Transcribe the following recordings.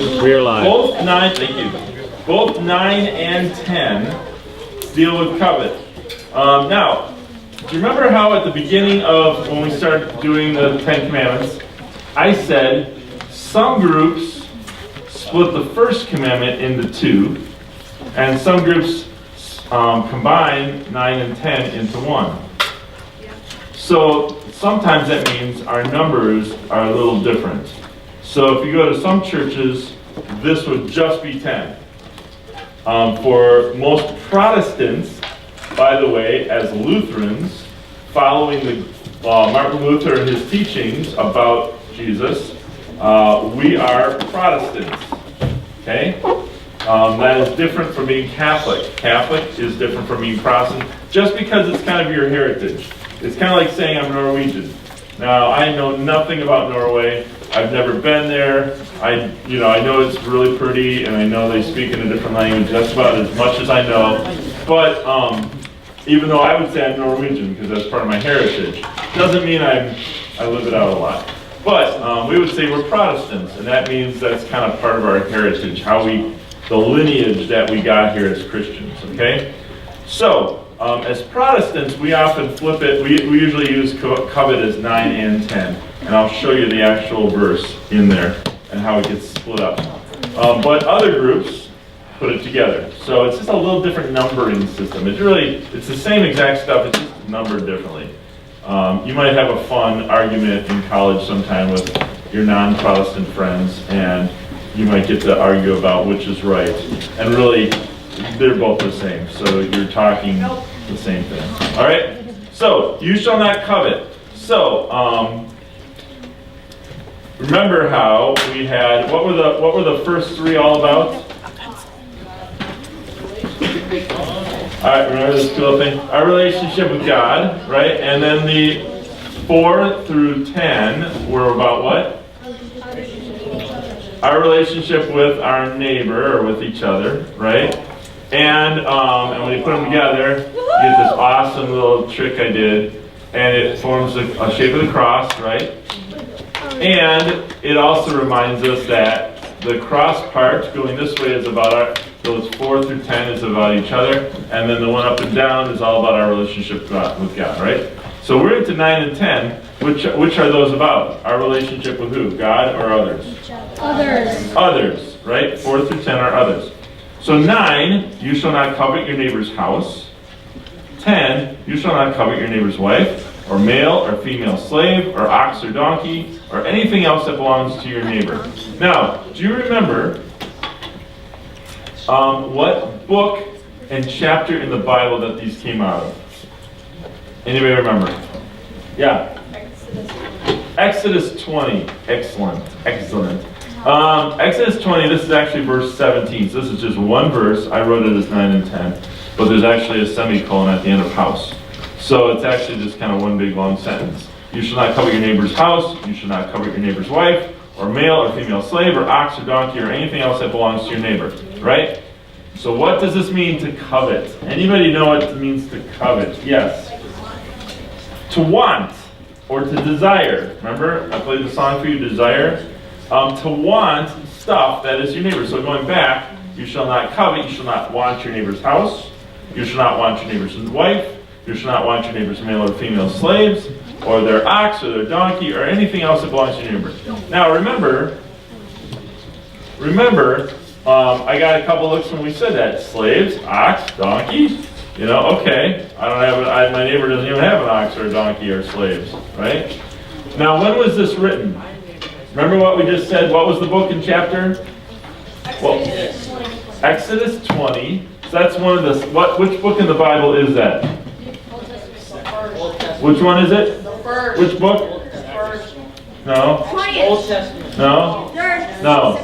We are live. Thank you. Both 9 and 10 deal with covet. Now, do you remember how at the beginning of when we started doing the 10 Commandments, I said some groups split the first commandment into 2, and some groups combine 9 and 10 into 1. So sometimes that means our numbers are a little different. So if you go to some churches, this would just be 10. For most Protestants, by the way, as Lutherans, following the Martin Luther and his teachings about Jesus, we are Protestants. Okay? That is different from being Catholic. Catholic is different from being Protestant, just because it's kind of your heritage. It's kind of like saying I'm Norwegian. Now, I know nothing about Norway. I've never been there. I know it's really pretty, and I know they speak in a different language. That's about as much as I know. But even though I would say I'm Norwegian because that's part of my heritage, doesn't mean I live it out a lot. But we would say we're Protestants, and that means that's kind of part of our heritage, the lineage that we got here as Christians. Okay, so. As Protestants, we often flip it. We usually use covet as 9 and 10. And I'll show you the actual verse in there and how it gets split up. But other groups put it together. So it's just a little different numbering system. It's the same exact stuff, it's just numbered differently. You might have a fun argument in college sometime with your non-Protestant friends, and you might get to argue about which is right. And really, they're both the same. So you're talking the same thing. All right? So, you shall not covet. So, remember how we had, what were the first 3 all about? All right, remember this cool thing? Our relationship with God, right? And then the 4 through 10 were about what? Our relationship with our neighbor or with each other, right? And when you put them together, you get this awesome little trick I did, and it forms a shape of the cross, right? And it also reminds us that the cross part going this way is about those 4 through 10 is about each other, and then the one up and down is all about our relationship with God, right? So we're into 9 and 10. Which are those about? Our relationship with who? God or others? Others. Others, right? 4 through 10 are others. So 9, you shall not covet your neighbor's house. 10, you shall not covet your neighbor's wife, or male or female slave, or ox or donkey, or anything else that belongs to your neighbor. Now, do you remember what book and chapter in the Bible that these came out of? Anybody remember? Yeah. Exodus 20. Excellent. Exodus 20, this is actually verse 17. So this is just one verse. I wrote it as 9 and 10. But there's actually a semicolon at the end of house. So it's actually just kind of one big long sentence. You shall not covet your neighbor's house. You shall not covet your neighbor's wife, or male or female slave, or ox or donkey, or anything else that belongs to your neighbor. Right? So what does this mean to covet? Anybody know what it means to covet? Yes. To want, or to desire. Remember, I played the song for you, Desire? To want stuff that is your neighbor. So going back, you shall not covet, you shall not want your neighbor's house, you shall not want your neighbor's wife, you shall not want your neighbor's male or female slaves, or their ox, or their donkey, or anything else that belongs to your neighbor. Now remember, I got a couple looks when we said that. Slaves, ox, donkey. Okay, my neighbor doesn't even have an ox or a donkey or slaves, right? Now, when was this written? Remember what we just said? What was the book and chapter? Exodus 20. So that's one of the, which book in the Bible is that? Which one is it? The first. Which book? The first. No. Old Testament. No. No.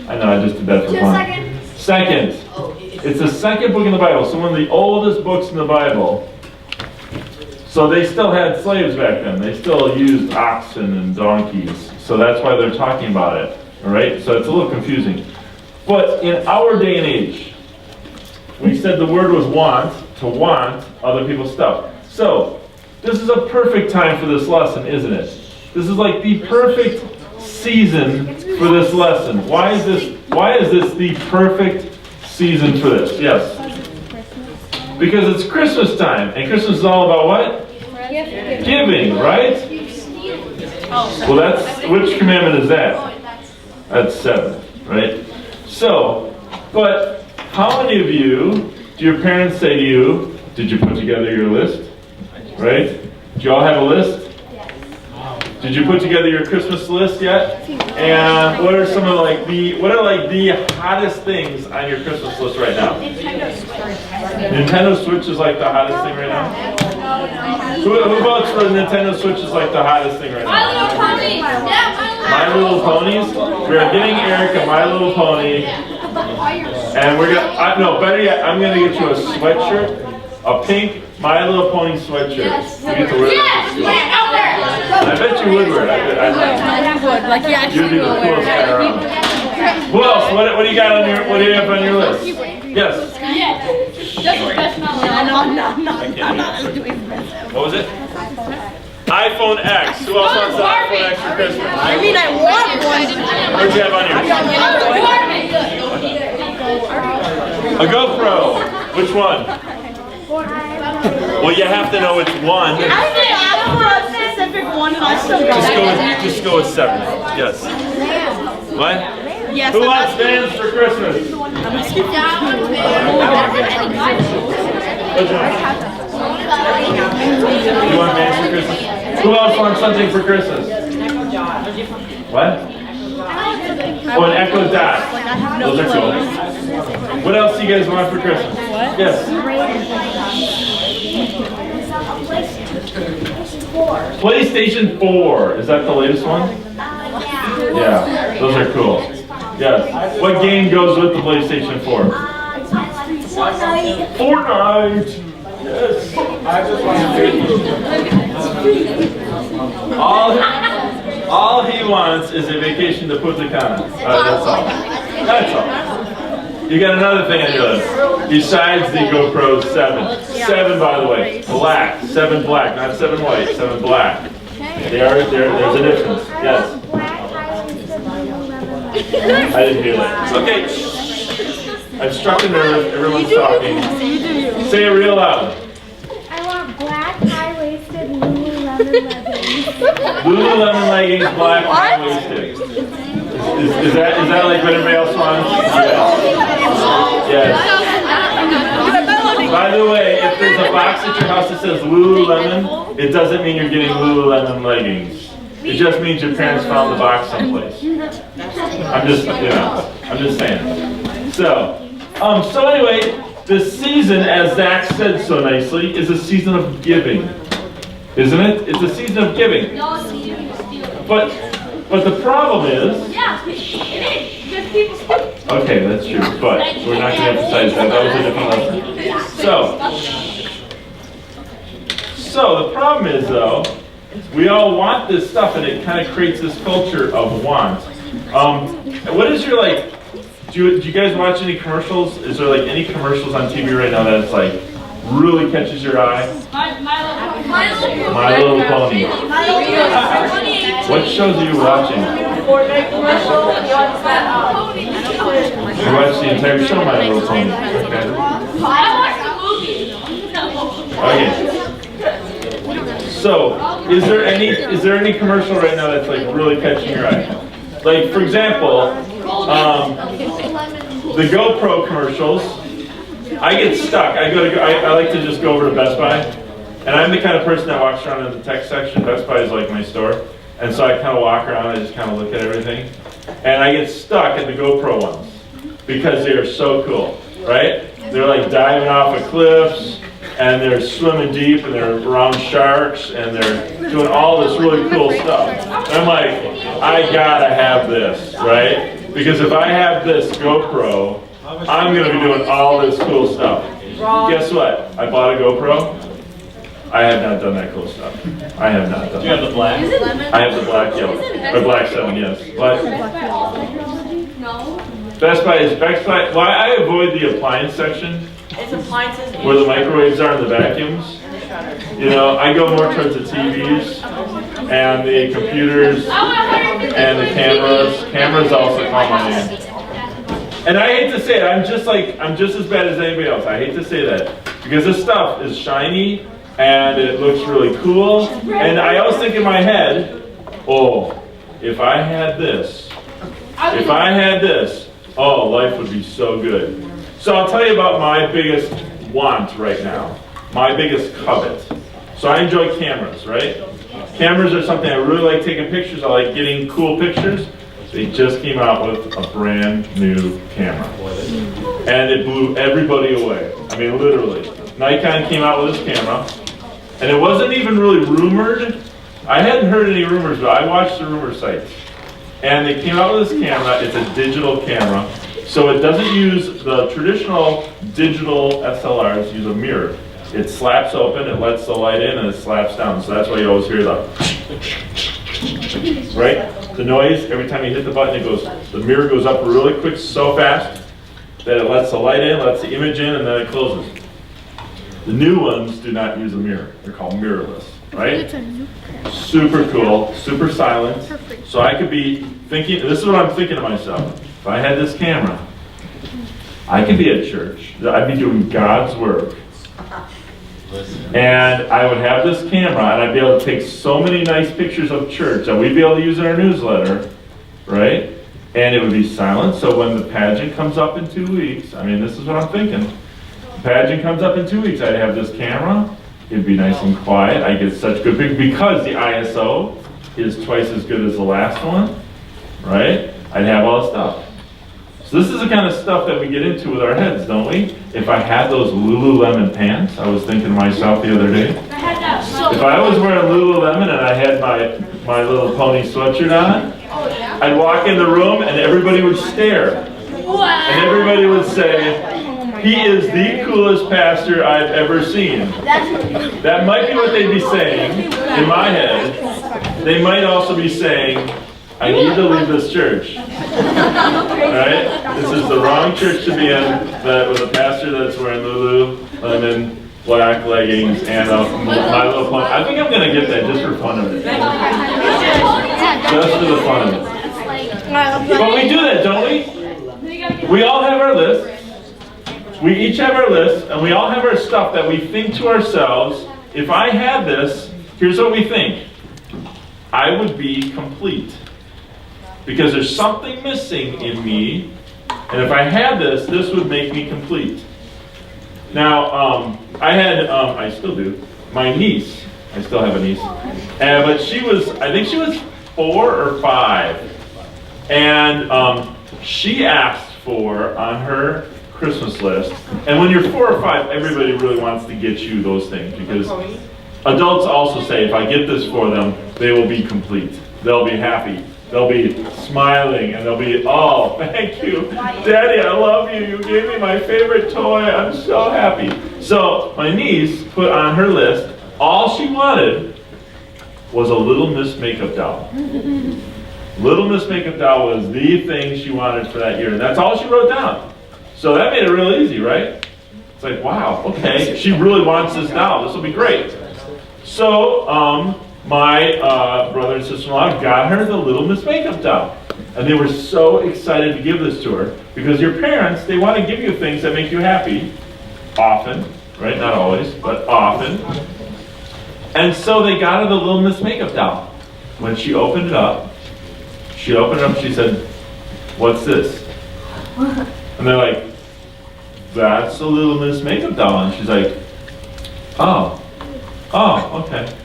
I know, I just did that for fun. Second. It's the second book in the Bible, so one of the oldest books in the Bible. So they still had slaves back then. They still used oxen and donkeys. So that's why they're talking about it. All right? So it's a little confusing. But in our day and age, we said the word was want, to want other people's stuff. So this is a perfect time for this lesson, isn't it? This is like the perfect season for this lesson? Why is this the perfect season for this? Yes. Because it's Christmas time, and Christmas is all about what? Giving, right? Well, which commandment is that? That's 7, right? So, but how many of you, do your parents say to you, did you put together your list? Right? Do you all have a list? Did you put together your Christmas list yet? And what are some of the hottest things on your Christmas list right now? Nintendo Switch is like the hottest thing right now? Who votes for Nintendo Switch is like the hottest thing right now? My Little Ponies? We're getting Eric a My Little Pony. And we're gonna, no, better yet, I'm gonna get you a sweatshirt, a pink My Little Pony sweatshirt. You get to wear it. I bet you would wear it. I you'd be the coolest guy around. Who else? What do you got on your? What do you have on your list? Yes. What was it? iPhone X. Who else wants the iPhone X for Christmas? I mean, I want one. What do you have on yours? A GoPro. Which one? Well, you have to know which one. I didn't ask for a specific one. Just go with 7. Yes. What? Yes. Who wants Vans for Christmas? You want Vans for Christmas? Who else wants something for Christmas? What? Oh, an Echo Dot. Those are cool. What else do you guys want for Christmas? Yes. PlayStation 4. Is that the latest one? Yeah, those are cool. Yes. What game goes with the PlayStation 4? Fortnite. Yes. All he wants is a vacation to Punta Cana. That's all. That's all. You got another thing on your list. Besides the GoPro 7. 7, by the way. Black. 7 black. Not 7 white. 7 black. There's a difference. Yes. I didn't hear that. Okay. I've struck a nerve. Everyone's talking. Say it real loud. I want black high-waisted Lululemon leggings. Lululemon leggings, black high-waisted. Is that like what everybody else wants? Yes. By the way, if there's a box at your house that says Lululemon, it doesn't mean you're getting Lululemon leggings. It just means your parents found the box someplace. I'm just saying. So anyway, the season, as Zach said so nicely, is a season of giving. Isn't it? It's a season of giving. But the problem is... Okay, that's true, but we're not going to emphasize that. That was a different lesson. So the problem is, though, we all want this stuff, and it kind of creates this culture of want. What is your, do you guys watch any commercials? Is there, any commercials on TV right now that's, really catches your eye? My Little Pony. What shows are you watching? You watch the entire show, My Little Pony. Okay. So, is there any commercial right now that's really catching your eye? For example, the GoPro commercials. I get stuck. I like to just go over to Best Buy, and I'm the kind of person that walks around in the tech section. Best Buy is like my store, and so I kind of walk around. I just kind of look at everything, and I get stuck at the GoPro ones because they are so cool, right? They're diving off of cliffs, and they're swimming deep, and they're around sharks, and they're doing all this really cool stuff. And I'm like, I gotta have this, right? Because if I have this GoPro, I'm going to be doing all this cool stuff. Guess what? I bought a GoPro. I have not done that cool stuff. I have not done that. Do you have the black? I have the black, or black 7, yes. But Best Buy. Well, I avoid the appliance section. It's appliances. Where the microwaves are and the vacuums. I go more towards the TVs. and the computers and the cameras. Cameras also call my name. And I hate to say it, I'm just as bad as anybody else. I hate to say that because this stuff is shiny and it looks really cool. And I always think in my head, oh, if I had this, oh, life would be so good. So I'll tell you about my biggest want right now, my biggest covet. So I enjoy cameras, right? Cameras are something I really like taking pictures. I like getting cool pictures. They just came out with a brand new camera. And it blew everybody away. I mean, literally. Nikon came out with this camera. And it wasn't even really rumored. I hadn't heard any rumors, but I watched the rumor sites. And they came out with this camera. It's a digital camera. So it doesn't use the traditional digital SLRs, use a mirror. It slaps open, it lets the light in, and it slaps down. So that's why you always hear the, right? The noise, every time you hit the button, the mirror goes up really quick, so fast, that it lets the light in, lets the image in, and then it closes. The new ones do not use a mirror. They're called mirrorless, right? Super cool, super silent. So I could be thinking, this is what I'm thinking to myself. If I had this camera, I could be at church. I'd be doing God's work. And I would have this camera, and I'd be able to take so many nice pictures of church that we'd be able to use in our newsletter, right? And it would be silent, so when the pageant comes up in 2 weeks, I mean, this is what I'm thinking. The pageant comes up in 2 weeks, I'd have this camera, it'd be nice and quiet, I get such good pictures, because the ISO is twice as good as the last one, right? I'd have all the stuff. So this is the kind of stuff that we get into with our heads, don't we? If I had those Lululemon pants, I was thinking to myself the other day, if I was wearing Lululemon and I had my little pony sweatshirt on, I'd walk in the room and everybody would stare. And everybody would say, he is the coolest pastor I've ever seen. That might be what they'd be saying in my head. They might also be saying, I need to leave this church. Right? This is the wrong church to be in, with a pastor that's wearing Lululemon black leggings and My Little Pony. I think I'm going to get that just for fun of it. Just for the fun of it. But we do that, don't we? We all have our lists. We each have our lists, and we all have our stuff that we think to ourselves, if I had this, here's what we think. I would be complete. Because there's something missing in me, and if I had this, this would make me complete. Now, I still do, my niece, I still have a niece, but I think she was 4 or 5, and she asked for, on her Christmas list, and when you're 4 or 5, everybody really wants to get you those things, because adults also say, if I get this for them, they will be complete, they'll be happy. They'll be smiling and they'll be, oh, thank you. Daddy, I love you. You gave me my favorite toy. I'm so happy. So my niece put on her list, all she wanted was a Little Miss Makeup doll. Little Miss Makeup doll was the thing she wanted for that year. And that's all she wrote down. So that made it real easy, right? It's like, wow, okay, she really wants this doll. This will be great. So, my brother and sister-in-law got her the Little Miss Makeup doll. And they were so excited to give this to her because your parents, they want to give you things that make you happy. Often, right? Not always, but often. And so they got her the Little Miss Makeup doll. When she opened it up, she said, what's this? And they're like, that's the Little Miss Makeup doll. And she's like, oh, okay.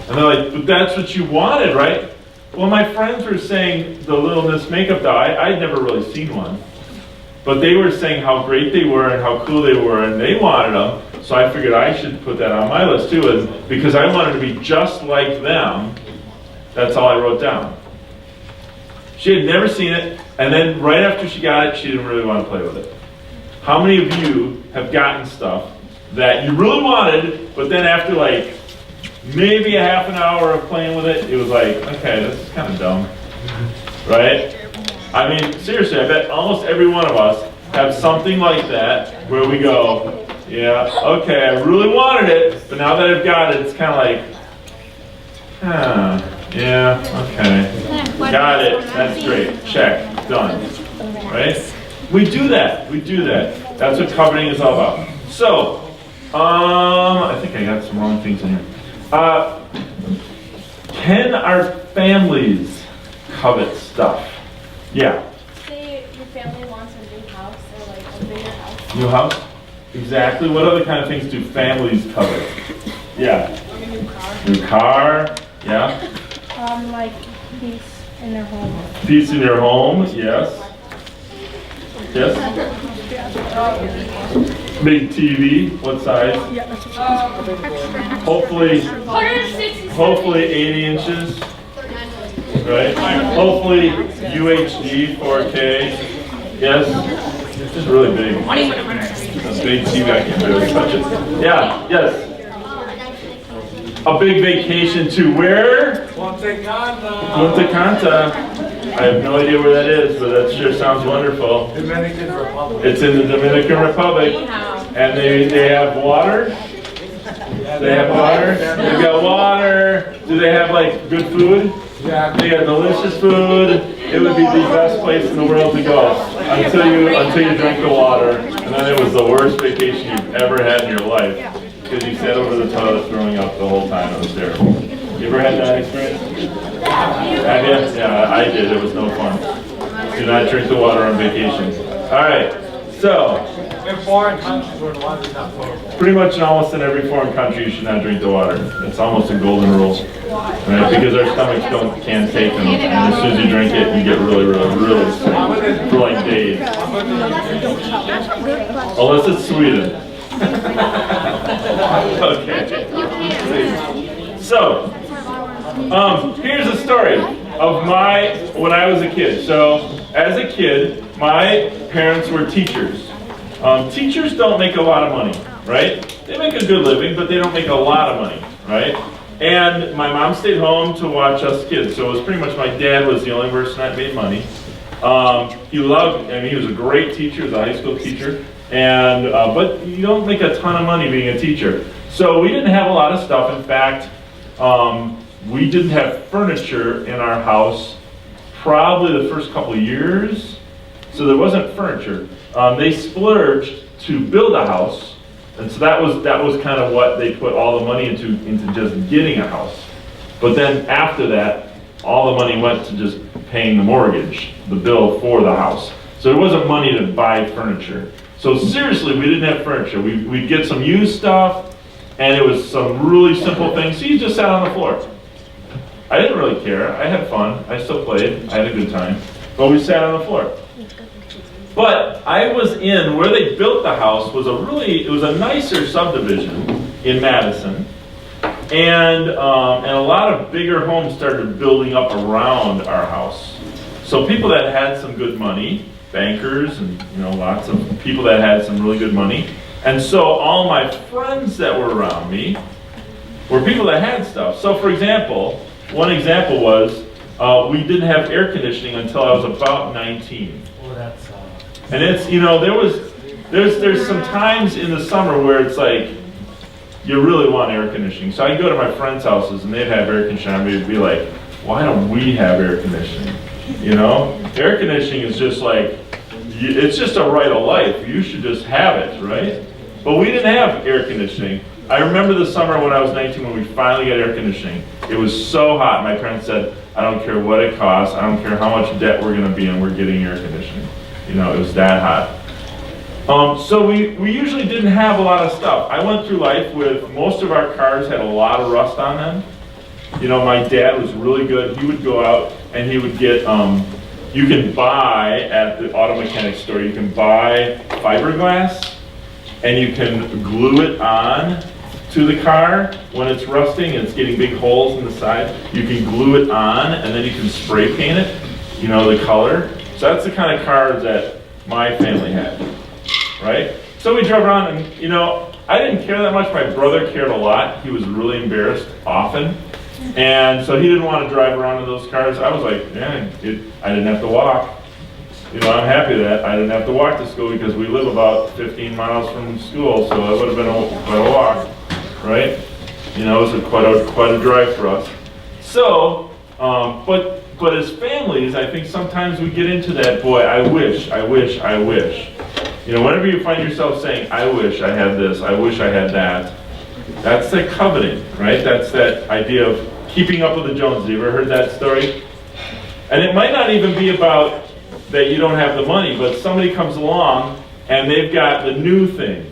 And they're like, but that's what you wanted, right? Well, my friends were saying the Little Miss Makeup doll. I'd never really seen one. But they were saying how great they were and how cool they were, and they wanted them. So I figured I should put that on my list too. And because I wanted to be just like them, that's all I wrote down. She had never seen it, and then right after she got it, she didn't really want to play with it. How many of you have gotten stuff that you really wanted, but then after like maybe a half an hour of playing with it, it was like, okay, this is kind of dumb, right? I mean, seriously, I bet almost every one of us have something like that where we go, yeah, okay, I really wanted it, but now that I've got it, it's kind of like, Yeah, okay. Got it. That's great. Check. Done. Right? We do that. We do that. That's what coveting is all about. So, I think I got some wrong things in here. Can our families covet stuff? Yeah. Say your family wants a new house or like a bigger house. New house? Exactly. What other kind of things do families covet? Yeah. A new car. New car. Yeah. Like peace in their home. Peace in your home. Yes. Yes. Big TV. What size? Hopefully. 160. 80 inches. Right. Hopefully UHD 4K. Yes. It's really big. A big TV. I can barely touch it. Yeah. Yes. A big vacation to where? Punta Cana. I have no idea where that is, but that sure sounds wonderful. Dominican Republic. It's in the Dominican Republic. And they have water? They have water? They've got water. Do they have like good food? Yeah. They got delicious food. It would be the best place in the world to go until you drink the water, and then it was the worst vacation you've ever had in your life because you sat over the toilet throwing up the whole time. It was terrible. You ever had that experience? Have you? Yeah, I did. It was no fun. Do not drink the water on vacation. All right. So, In foreign countries where the water's not flowing. pretty much in almost in every foreign country, you should not drink the water. It's almost a golden rule, right? Because our stomachs can't take them. And as soon as you drink it, you get really, really, really sick for like days. Unless it's Sweden. Okay. So, here's a story of when I was a kid. So, as a kid, my parents were teachers. Teachers don't make a lot of money, right? They make a good living, but they don't make a lot of money, right? And my mom stayed home to watch us kids. So it was pretty much my dad was the only person that made money. He was a great teacher, he was a high school teacher. And but you don't make a ton of money being a teacher. So we didn't have a lot of stuff. In fact, we didn't have furniture in our house probably the first couple of years. So there wasn't furniture. They splurged to build a house, and so that was kind of what they put all the money into just getting a house. But then after that, all the money went to just paying the mortgage, the bill for the house. So there wasn't money to buy furniture. So seriously, we didn't have furniture. We'd get some used stuff, and it was some really simple things. So you just sat on the floor. I didn't really care. I had fun. I still played. I had a good time. But we sat on the floor. But I was in where they built the house was it was a nicer subdivision in Madison, and a lot of bigger homes started building up around our house. So people that had some good money, bankers, and lots of people that had some really good money, and so all my friends that were around me were people that had stuff. So for example, one example was we didn't have air conditioning until I was about 19. Well, that's And it's, there's some times in the summer where it's like, you really want air conditioning. So I'd go to my friends' houses and they'd have air conditioning. I'd be like, why don't we have air conditioning? Air conditioning is just like, it's just a right of life. You should just have it, right? But we didn't have air conditioning. I remember the summer when I was 19 when we finally got air conditioning. It was so hot. My parents said, I don't care what it costs. I don't care how much debt we're going to be in. We're getting air conditioning. It was that hot. So we usually didn't have a lot of stuff. I went through life with, most of our cars had a lot of rust on them. My dad was really good. He would go out and he would get, you can buy at the auto mechanic store, you can buy fiberglass and you can glue it on to the car when it's rusting and it's getting big holes in the side. You can glue it on and then you can spray paint it, the color. So that's the kind of cars that my family had, right? So we drove around and, I didn't care that much. My brother cared a lot. He was really embarrassed often. And so he didn't want to drive around in those cars. I was like, I didn't have to walk. I'm happy that I didn't have to walk to school because we live about 15 miles from school, so it would have been quite a walk, right? It was quite a drive for us. So, but as families, I think sometimes we get into that, boy, I wish, I wish, I wish. You know, whenever you find yourself saying, I wish I had this, I wish I had that, that's the coveting, right? That's that idea of keeping up with the Joneses. You ever heard that story? And it might not even be about that you don't have the money, but somebody comes along and they've got the new thing.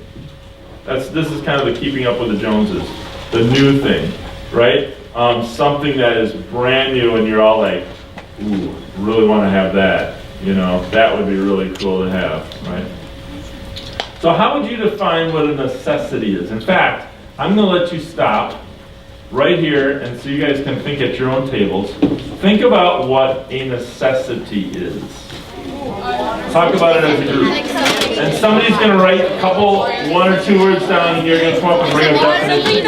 This is kind of the keeping up with the Joneses. The new thing, right? Something that is brand new and you're all like, ooh, really want to have that. You know, that would be really cool to have, right? So how would you define what a necessity is? In fact, I'm going to let you stop right here and so you guys can think at your own tables. Think about what a necessity is. Talk about it as a group. And somebody's going to write a couple, one or two words down and you're going to come up and bring a definition.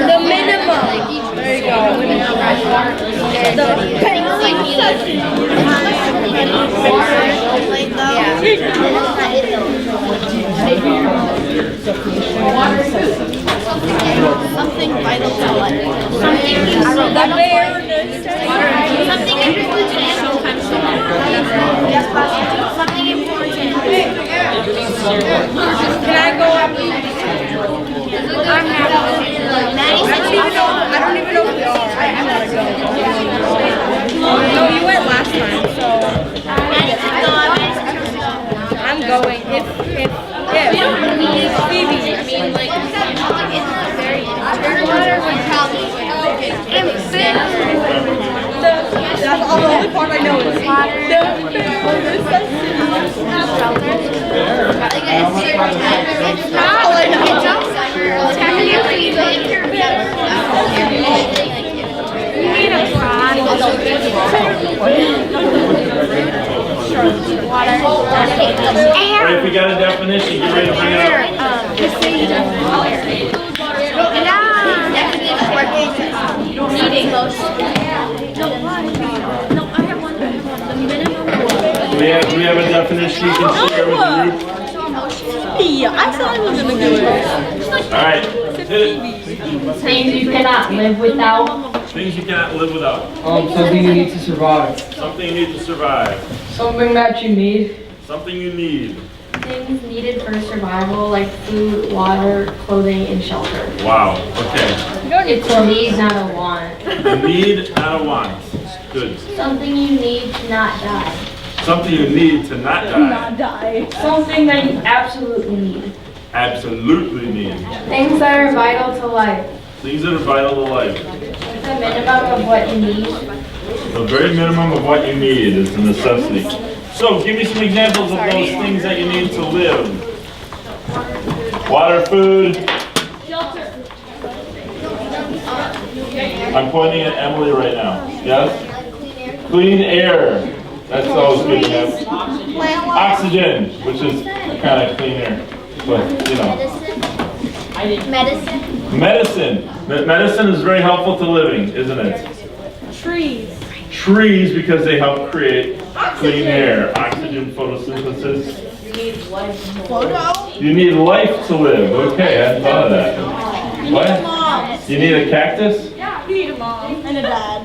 The minimum. There you go. Something vital to life. Something important. Something important. Can I go up? I don't even know who they are. I'm not going. No, you went last time, so I'm going. If Phoebe, I mean, like, that's all the only part I know is Alright, if you got a definition, get ready to bring it up. We have a definition you can share with the group. Yeah, I said I was gonna do it. Alright, hit it. Things you cannot live without. Things you cannot live without. Something you need to survive. Something you need to survive. Something that you need. Something you need. Things needed for survival, like food, water, clothing, and shelter. Wow, okay. It's a need, not a want. A need, not a want. Good. Something you need to not die. Something you need to not die. Not die. Something that you absolutely need. Absolutely need. Things that are vital to life. Things that are vital to life. The minimum of what you need. The very minimum of what you need is a necessity. So, give me some examples of those things that you need to live. Water, food. Shelter. I'm pointing at Emily right now. Yes? Clean air. That's always good to have. Oxygen, which is kind of clean air. But, you know. Medicine. Medicine. Medicine is very helpful to living, isn't it? Trees. Trees, because they help create clean air. Oxygen, photosynthesis. You need life to live. Okay, I hadn't thought of that. What? You need a cactus? You need a mom and a dad.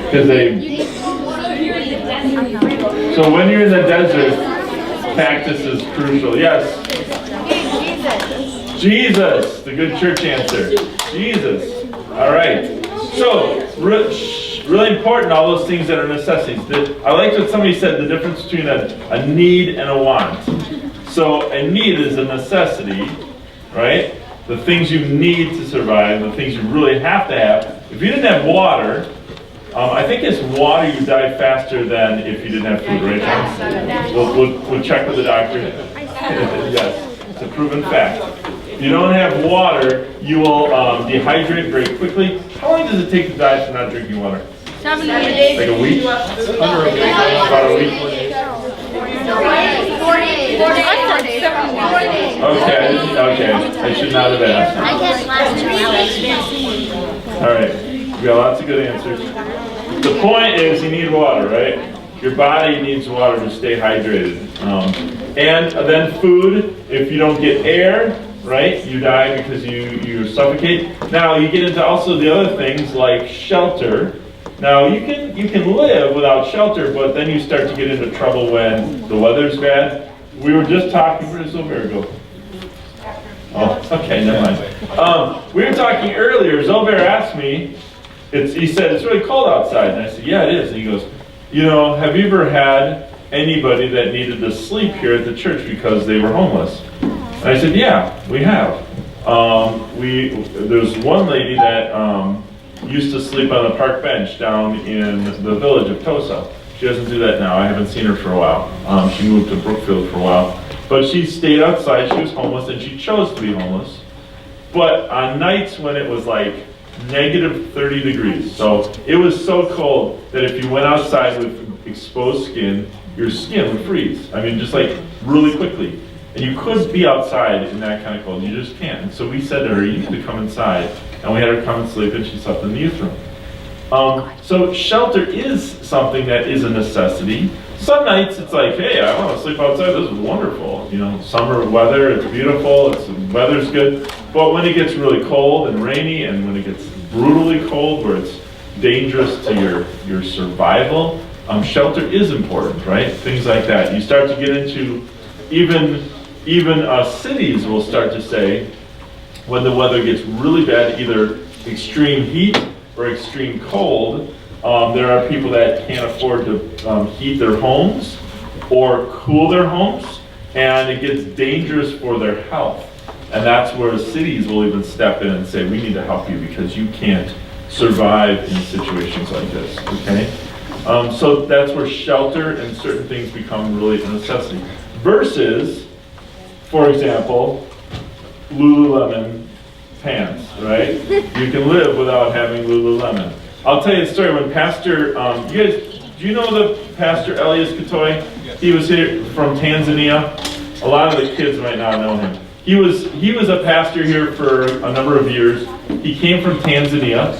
Because they. So when you're in the desert, cactus is crucial. Yes. Jesus, the good church answer. Jesus. All right. So really important, all those things that are necessities. I liked what somebody said, the difference between a need and a want. So a need is a necessity, right? The things you need to survive, the things you really have to have. If you didn't have water, I think it's water you die faster than if you didn't have food, right? We'll check with the doctor. Yes, it's a proven fact. If you don't have water, you will dehydrate very quickly. How long does it take to die from not drinking water? 7 days. Like a week? Under a week. About a week? 4 days. Okay. I should not have asked. I guess last 2 hours. All right. We got lots of good answers. the point is you need water, right? Your body needs water to stay hydrated. And then food, if you don't get air, right, you die because you suffocate. Now you get into also the other things like shelter. Now you can live without shelter, but then you start to get into trouble when the weather's bad. We were just talking, where does Zobair go? Oh, okay, never mind. We were talking earlier, Zobair asked me, he said, it's really cold outside. And I said, yeah, it is. And he goes, have you ever had anybody that needed to sleep here at the church because they were homeless? And I said, yeah, we have. There's one lady that used to sleep on a park bench down in the village of Tosa. She doesn't do that now. I haven't seen her for a while. She moved to Brookfield for a while. But she stayed outside. She was homeless, and she chose to be homeless. But on nights when it was like negative 30 degrees, so it was so cold that if you went outside with exposed skin, your skin would freeze. I mean, just like really quickly. And you couldn't be outside in that kind of cold. You just can't. And so we said to her, you need to come inside. And we had her come and sleep, and she slept in the youth room. So shelter is something that is a necessity. Some nights it's like, hey, I want to sleep outside. This is wonderful. Summer weather, it's beautiful. The weather's good. But when it gets really cold and rainy, and when it gets brutally cold, where it's dangerous to your survival, shelter is important, right? Things like that. You start to get into even cities will start to say, when the weather gets really bad, either extreme heat or extreme cold, there are people that can't afford to heat their homes or cool their homes, and it gets dangerous for their health. And that's where cities will even step in and say, we need to help you because you can't survive in situations like this, okay? So that's where shelter and certain things become really a necessity. Versus, for example, Lululemon pants, right? You can live without having Lululemon. I'll tell you a story. When Pastor, you guys, do you know the Pastor Elias Katoy? He was here from Tanzania. A lot of the kids might not know him. He was a pastor here for a number of years. He came from Tanzania.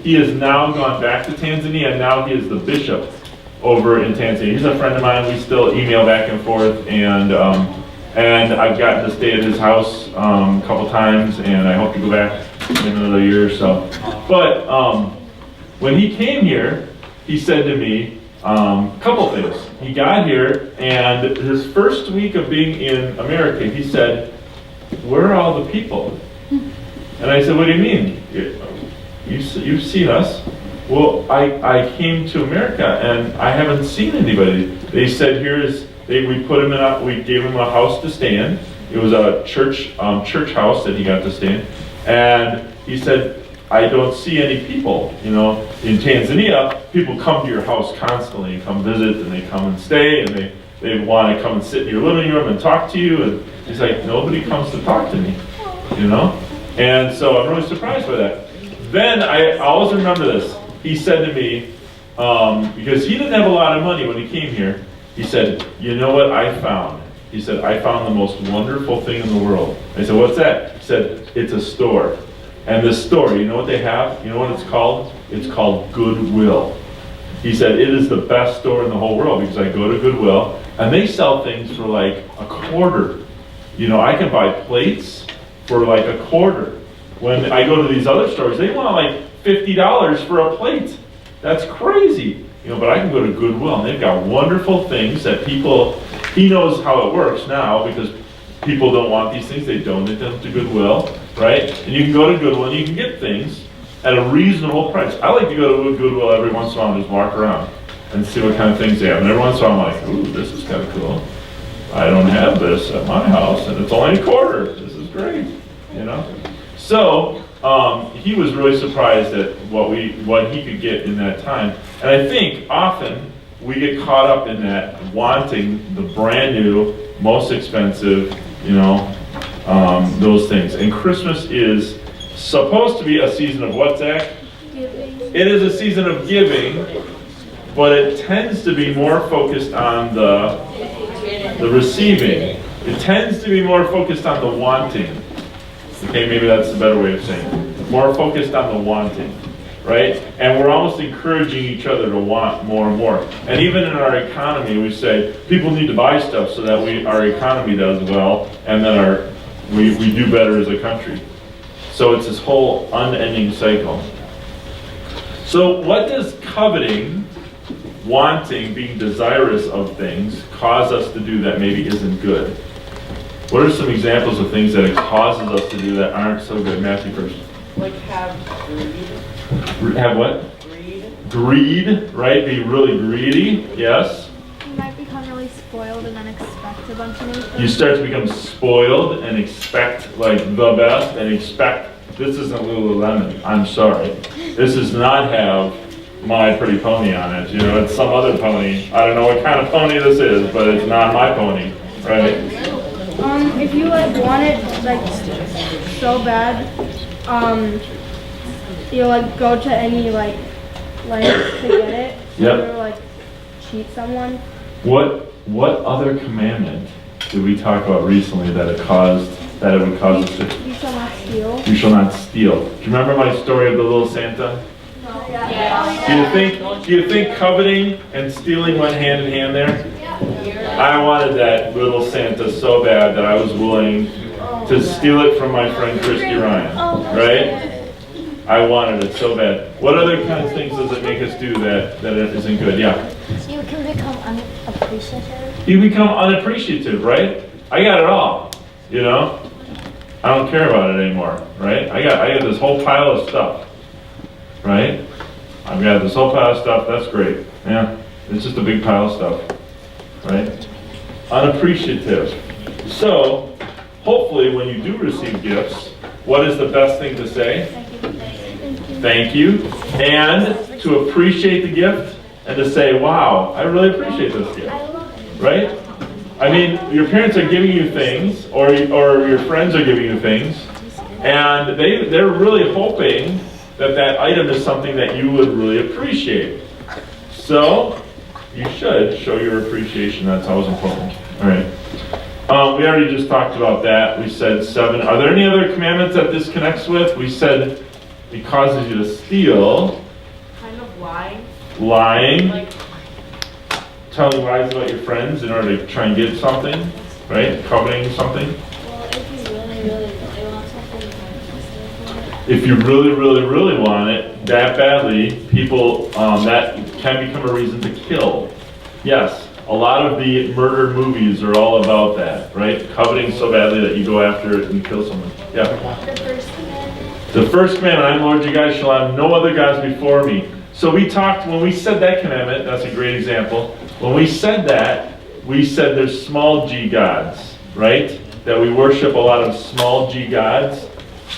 He has now gone back to Tanzania, and now he is the bishop over in Tanzania. He's a friend of mine. We still email back and forth, and I've gotten to stay at his house a couple times, and I hope to go back in another year or so. But when he came here, he said to me a couple things. He got here, and his first week of being in America, he said, "Where are all the people?" And I said, "What do you mean? You've seen us." "Well, I came to America and I haven't seen anybody." They said, we put him in we gave him a house to stay in. It was a church house that he got to stay in. And he said, "I don't see any people." In Tanzania, people come to your house constantly and come visit, and they come and stay, and they want to come and sit in your living room and talk to you. And he's like, "Nobody comes to talk to me," And so I'm really surprised by that. Then I always remember this. He said to me, because he didn't have a lot of money when he came here, he said, "You know what I found?" He said, "I found the most wonderful thing in the world." I said, "What's that?" He said, "It's a store. And this store, you know what they have? You know what it's called? It's called Goodwill." He said, "It is the best store in the whole world because I go to Goodwill and they sell things for like a quarter. I can buy plates for like a quarter. When I go to these other stores, they want like $50 for a plate. That's crazy. But I can go to Goodwill, and they've got wonderful things that he knows how it works now because people don't want these things. They donate them to Goodwill, right? And you can go to Goodwill and you can get things at a reasonable price. I like to go to Goodwill every once in a while and just walk around and see what kind of things they have. And every once in a while I'm like, "Ooh, this is kind of cool. I don't have this at my house, and it's only a quarter. This is great." So he was really surprised at what he could get in that time. And I think often we get caught up in that wanting the brand new, most expensive, those things. And Christmas is supposed to be a season of what, Zach? Giving. It is a season of giving, but it tends to be more focused on the receiving. It tends to be more focused on the wanting. Okay, maybe that's a better way of saying it. More focused on the wanting, right? And we're almost encouraging each other to want more and more. And even in our economy, we say people need to buy stuff so that our economy does well, and then we do better as a country. So it's this whole unending cycle. So what does coveting, wanting, being desirous of things, cause us to do that maybe isn't good? What are some examples of things that it causes us to do that aren't so good? Matthew first. Like have greed. Have what? Greed. Greed, right? Be really greedy, yes. You might become really spoiled and then expect a bunch of new things. You start to become spoiled and expect like the best and expect, this isn't Lululemon, I'm sorry. This does not have My Pretty Pony on it, you know, it's some other pony. I don't know what kind of pony this is, but it's not my pony, right? If you like want it like so bad, you like go to any like lengths to get it. Yep. Or like cheat someone. What other commandment did we talk about recently that it would cause us to? You shall not steal. You shall not steal. Do you remember my story of the little Santa? Do you think coveting and stealing went hand in hand there? I wanted that little Santa so bad that I was willing to steal it from my friend Christy Ryan, right? I wanted it so bad. What other kind of things does it make us do that it isn't good? Yeah. You can become unappreciative. You become unappreciative, right? I got it all, you know? I don't care about it anymore, right? I got this whole pile of stuff, right? I've got this whole pile of stuff, that's great. Yeah, it's just a big pile of stuff, right? Unappreciative. So, hopefully when you do receive gifts, what is the best thing to say? Thank you. And to appreciate the gift and to say, wow, I really appreciate this gift, right? I mean, your parents are giving you things, or your friends are giving you things, and they're really hoping that item is something that you would really appreciate. So, you should show your appreciation. That's always important. All right. We already just talked about that. We said 7. Are there any other commandments that this connects with? We said it causes you to steal. Kind of lying. Lying. Like, Telling lies about your friends in order to try and get something, right? Coveting something. Well, if you really, really, really want something, you might just steal from it. If you really, really, really want it that badly, people, that can become a reason to kill. Yes, a lot of the murder movies are all about that, right? Coveting so badly that you go after it and kill someone. Yeah. The first commandment. The first commandment, I am Lord your God, shall have no other gods before me. So we talked, when we said that commandment, that's a great example. When we said that, we said there's small g gods, right? That we worship a lot of small g gods.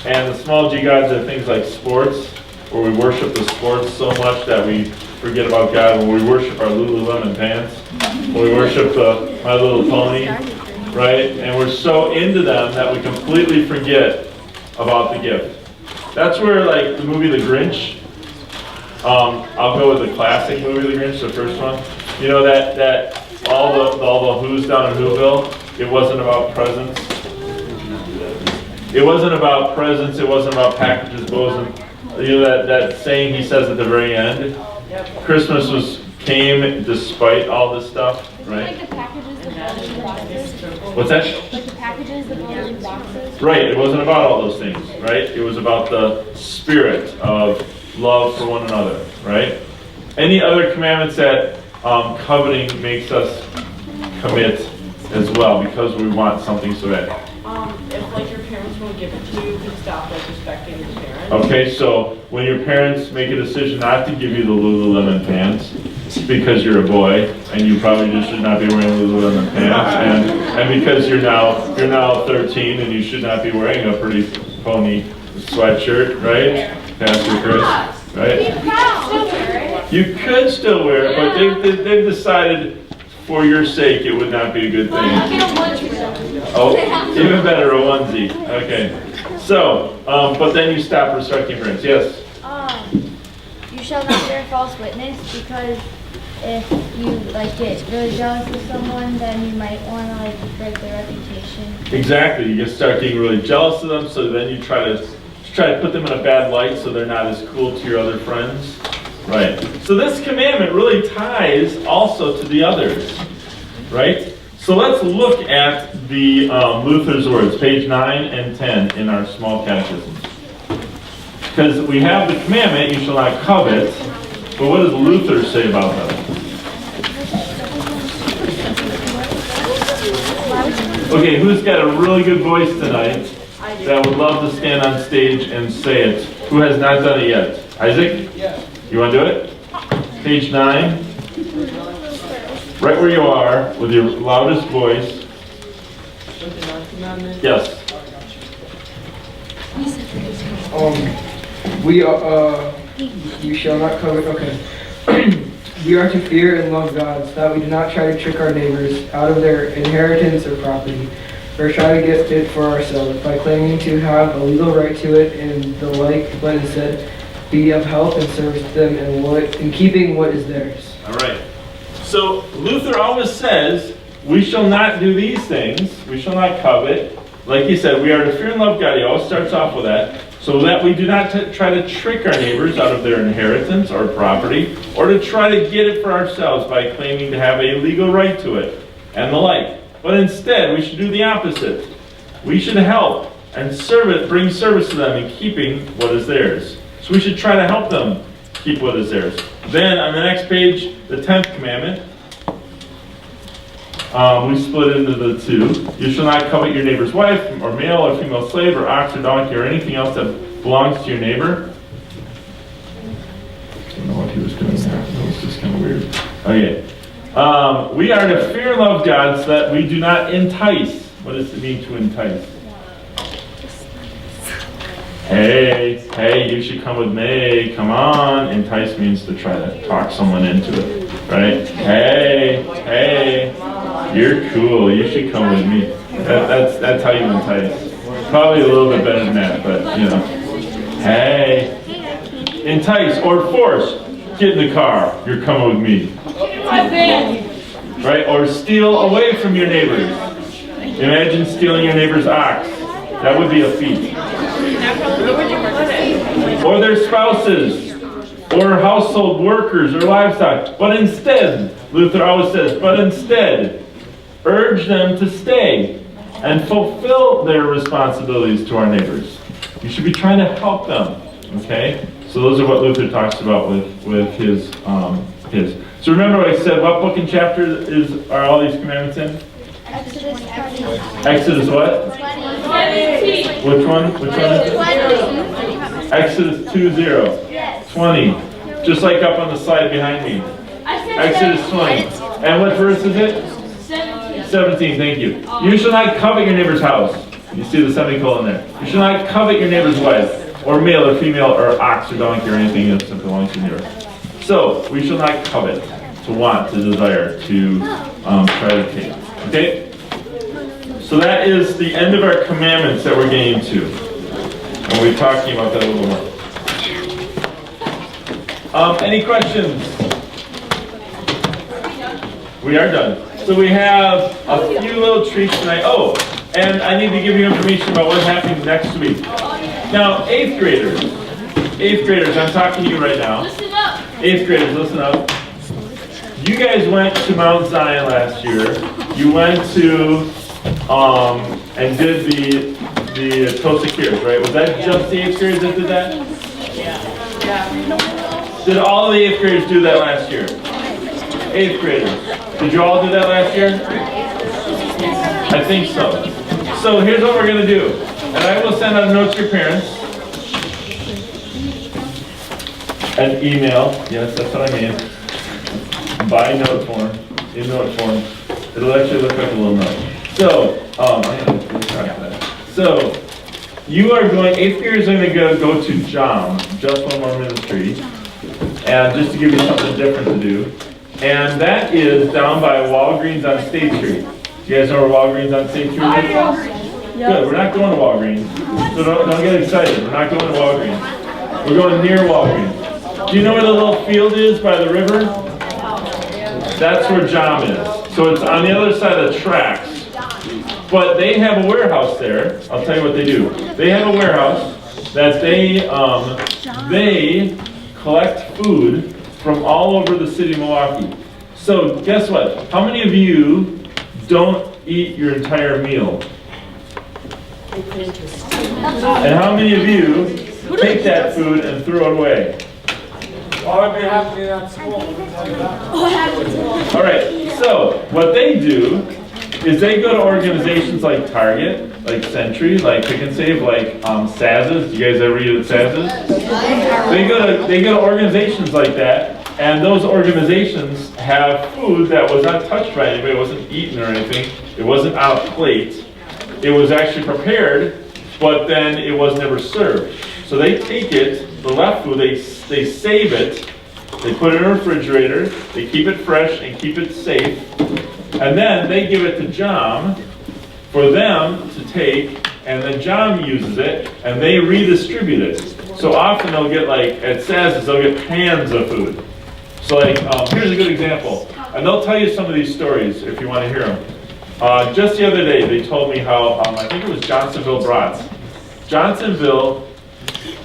And the small g gods are things like sports, where we worship the sports so much that we forget about God. When we worship our Lululemon pants, when we worship My Little Pony, right? And we're so into them that we completely forget about the gift. That's where, like, the movie The Grinch, I'll go with the classic movie The Grinch, the first one. You know that all the Who's down in Whoville, it wasn't about presents. It wasn't about presents, it wasn't about packages, but it wasn't, you know that saying he says at the very end? Christmas came despite all this stuff, right? Like the packages, the bulletin boxes. What's that? Like the packages, the bulletin boxes. Right, it wasn't about all those things, right? It was about the spirit of love for one another, right? Any other commandments that coveting makes us commit as well because we want something so bad? if like your parents won't give it to you, you can stop like respecting your parents. Okay, so when your parents make a decision not to give you the Lululemon pants because you're a boy and you probably just should not be wearing Lululemon pants, and because you're now 13 and you should not be wearing a Pretty Pony sweatshirt, right, Pastor Chris, right? You could still wear it, but they've decided for your sake it would not be a good thing. Oh, even better, a onesie. Okay. So, but then you stop respecting your parents. Yes? You shall not bear false witness, because if you like get really jealous of someone, then you might want to like break their reputation. Exactly. You start getting really jealous of them, so then you try to try to put them in a bad light so they're not as cool to your other friends. Right. So this commandment really ties also to the others. Right? So let's look at the Luther's words, page 9 and 10 in our small catechism. Because we have the commandment, you shall not covet, but what does Luther say about that? Okay, who's got a really good voice tonight that would love to stand on stage and say it? Who has not done it yet? Isaac? Yes. You want to do it? Page 9. Right where you are, with your loudest voice. Yes. You shall not covet. Okay. We are to fear and love God, so that we do not try to trick our neighbors out of their inheritance or property, or try to get it for ourselves by claiming to have a legal right to it and the like, but instead be of help and service to them in keeping what is theirs. All right. So Luther always says, we shall not do these things. We shall not covet. Like he said, we are to fear and love God. He always starts off with that. So that we do not try to trick our neighbors out of their inheritance or property, or to try to get it for ourselves by claiming to have a legal right to it, and the like. But instead, we should do the opposite. We should help and bring service to them in keeping what is theirs. So we should try to help them keep what is theirs. Then on the next page, the 10th commandment. We split into the two. You shall not covet your neighbor's wife, or male or female slave, or ox or donkey, or anything else that belongs to your neighbor. I don't know what he was doing there. That was just kind of weird. Okay. We are to fear and love God so that we do not entice. What does it mean to entice? Hey, you should come with me. Come on. Entice means to try to talk someone into it. Right? Hey, you're cool. You should come with me. That's how you entice. Probably a little bit better than that, but you know. Hey, entice or force. Get in the car. You're coming with me. Right? Or steal away from your neighbors. Imagine stealing your neighbor's ox. That would be a feat. Or their spouses, or household workers, or livestock. But instead, Luther always says, but instead, urge them to stay and fulfill their responsibilities to our neighbors. You should be trying to help them. Okay? So those are what Luther talks about with his. So remember what I said, what book and chapter are all these commandments in? Exodus 20. Exodus what? 20. Which one? 20. Exodus 2:0. Yes. 20. Just like up on the slide behind me. Exodus 20. And what verse is it? 17, thank you. You shall not covet your neighbor's house. You see the semicolon there. You shall not covet your neighbor's wife, or male or female, or ox or donkey, or anything else that belongs to your neighbor. So, we shall not covet, to want, to desire, to try to take. Okay? So that is the end of our commandments that we're getting to. And we'll be talking about that a little more. Any questions? We are done. So we have a few little treats tonight. Oh, and I need to give you information about what's happening next week. Now, 8th graders, I'm talking to you right now. Listen up. 8th graders, listen up. You guys went to Mount Zion last year. You went to, and did the Toast of Cures, right? Was that just the 8th graders that did that? Yeah. Did all of the 8th graders do that last year? 8th graders. Did you all do that last year? I think so. So here's what we're going to do. And I will send out a note to your parents. An email. Yes, that's what I mean. By note form. In note form. It'll actually look like a little note. So, So, you are going, 8th graders are going to go to JOM, Just One More Ministry. And just to give you something different to do. And that is down by Walgreens on State Street. You guys know where Walgreens on State Street is? Good, we're not going to Walgreens. So don't get excited, we're not going to Walgreens. We're going near Walgreens. Do you know where the little field is by the river? That's where JOM is. So it's on the other side of the tracks. But they have a warehouse there. I'll tell you what they do. They have a warehouse, that they collect food from all over the city of Milwaukee. So guess what? How many of you don't eat your entire meal? And how many of you take that food and throw it away? Well, I'd be happy at school. All right, so what they do is they go to organizations like Target, like Century, like Pick and Save, like Saz's. You guys ever eat at Saz's? They go to organizations like that, and those organizations have food that was not touched by anybody, it wasn't eaten or anything, it wasn't on a plate. It was actually prepared, but then it was never served. So they take it, the left food, they save it, they put it in a refrigerator, they keep it fresh and keep it safe, and then they give it to John for them to take, and then John uses it, and they redistribute it. So often they'll get, like, at Saz's, they'll get pans of food. So like, here's a good example, and they'll tell you some of these stories if you want to hear them. Just the other day, they told me how, I think it was Johnsonville brats. Johnsonville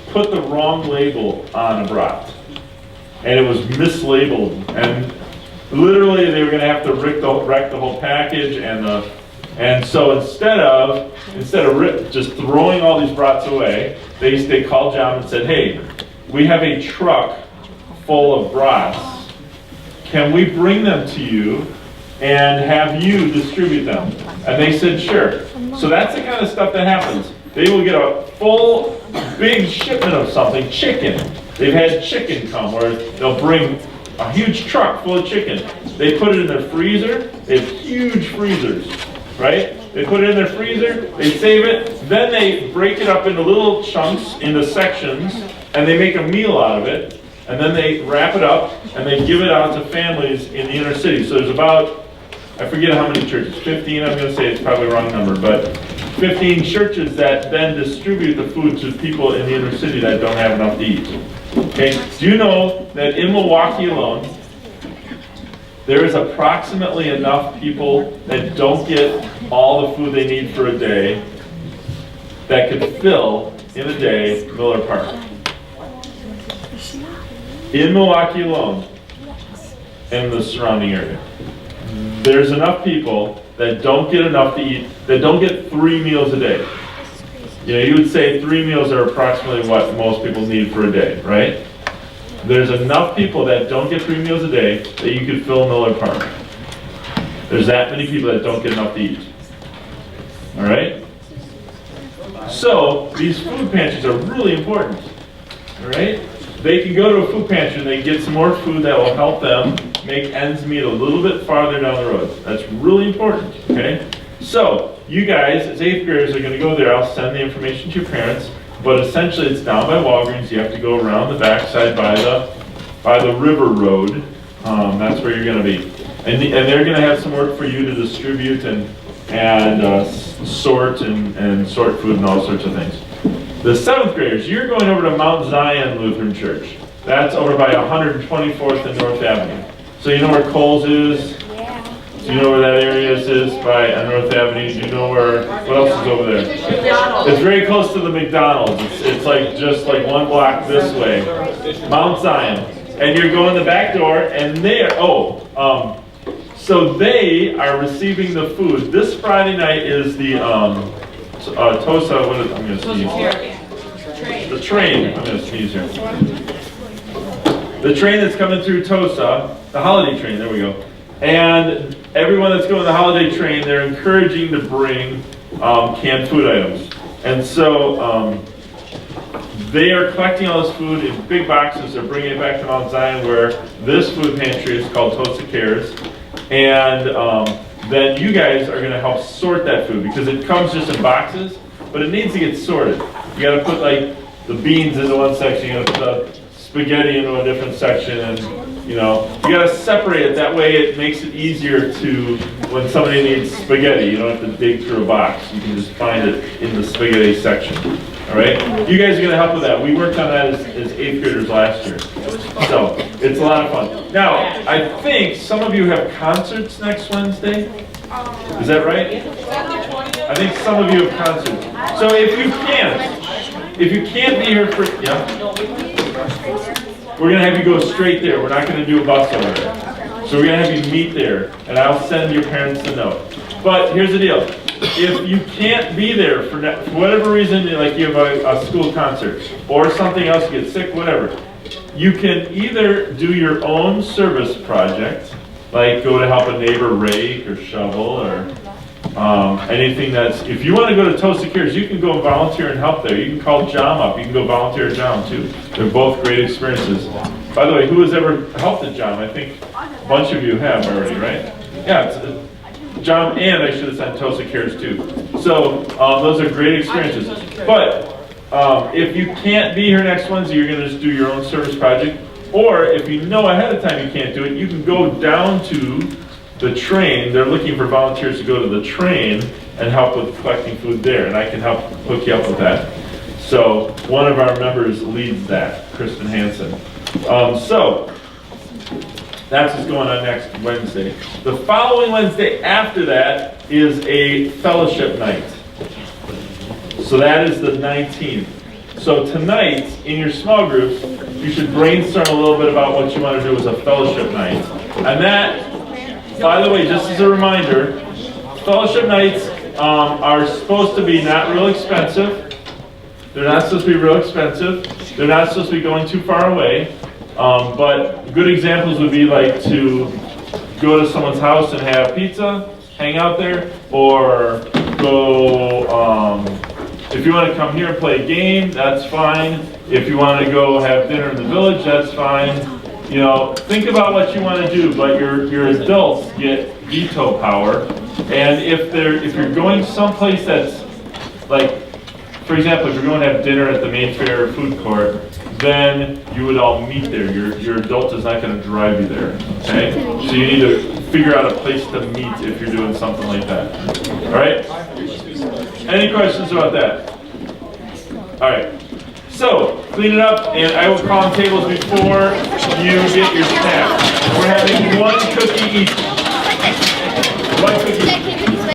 put the wrong label on a brat, and it was mislabeled, and literally they were going to have to wreck the whole package, and so instead of just throwing all these brats away, they called John and said, hey, we have a truck full of brats. Can we bring them to you and have you distribute them? And they said, sure. So that's the kind of stuff that happens. They will get a full, big shipment of something, chicken. They've had chicken come, where they'll bring a huge truck full of chicken. They put it in their freezer. They have huge freezers, right? They put it in their freezer, they save it, then they break it up into little chunks, into sections, and they make a meal out of it, and then they wrap it up, and they give it out to families in the inner city. So there's about, I forget how many churches, 15, I'm going to say it's probably a wrong number, but 15 churches that then distribute the food to people in the inner city that don't have enough to eat. Okay, do you know that in Milwaukee alone, there is approximately enough people that don't get all the food they need for a day that could fill, in a day, Miller Park? In Milwaukee alone, and the surrounding area. There's enough people that don't get enough to eat, that don't get 3 meals a day. You know, you would say 3 meals are approximately what most people need for a day, right? There's enough people that don't get 3 meals a day that you could fill Miller Park. There's that many people that don't get enough to eat. All right? So, these food pantries are really important. All right? They can go to a food pantry and they get some more food that will help them make ends meet a little bit farther down the road. That's really important, okay? So, you guys, as 8th graders, are going to go there. I'll send the information to your parents. But essentially, it's down by Walgreens. You have to go around the backside by the river road. That's where you're going to be. And they're going to have some work for you to distribute and sort and sort food and all sorts of things. The 7th graders, you're going over to Mount Zion Lutheran Church. That's over by 124th and North Avenue. So you know where Kohl's is? Do you know where that area is by North Avenue? Do you know what else is over there? It's very close to the McDonald's. It's like just like 1 block this way. Mount Zion. And you're going the back door, and so they are receiving the food. This Friday night is the Tosa, I'm going to sneeze. The train, I'm going to sneeze here. The train that's coming through Tosa, the holiday train, there we go. And everyone that's going the holiday train, they're encouraging to bring canned food items. And so they are collecting all this food in big boxes. They're bringing it back to Mount Zion, where this food pantry is called Tosa Cares. And then you guys are going to help sort that food, because it comes just in boxes, but it needs to get sorted. You got to put like the beans into one section, you got to put the spaghetti into a different section, and you got to separate it. That way it makes it easier to, when somebody needs spaghetti, you don't have to dig through a box. You can just find it in the spaghetti section. All right? You guys are going to help with that. We worked on that as 8th graders last year. So it's a lot of fun. Now, I think some of you have concerts next Wednesday. Is that right? I think some of you have concerts. So if you can't, if you can't be here for, yeah? We're gonna have you go straight there. We're not gonna do a bus over there. So we're gonna have you meet there, and I'll send your parents a note. But here's the deal. If you can't be there for whatever reason, like you have a school concert, or something else, you get sick, whatever, you can either do your own service project, like go to help a neighbor rake or shovel or anything that's, if you want to go to Toast Cares, you can go and volunteer and help there. You can call John up. You can go volunteer at John too. They're both great experiences. By the way, who has ever helped at John? I think a bunch of you have already, right? Yeah, it's, John, and I should have said Toast Cares too. So those are great experiences. But if you can't be here next Wednesday, you're going to just do your own service project. Or if you know ahead of time you can't do it, you can go down to the train. They're looking for volunteers to go to the train and help with collecting food there. And I can help hook you up with that. So one of our members leads that, Kristen Hansen. So that's what's going on next Wednesday. The following Wednesday after that is a fellowship night. So that is the 19th. So tonight, in your small groups, you should brainstorm a little bit about what you want to do as a fellowship night. And that, by the way, just as a reminder, fellowship nights are supposed to be not real expensive. They're not supposed to be real expensive. They're not supposed to be going too far away. But good examples would be like to go to someone's house and have pizza, hang out there, or go, if you want to come here and play a game, that's fine. If you want to go have dinner in the village, that's fine. You know, think about what you want to do, but your adults get veto power. And if you're going someplace that's like, for example, if you're going to have dinner at the Main Fair food court, then you would all meet there. Your adult is not going to drive you there, okay? So you need to figure out a place to meet if you're doing something like that. All right? Any questions about that? All right. So, clean it up, and I will call on tables before you get your snack. We're having one cookie each.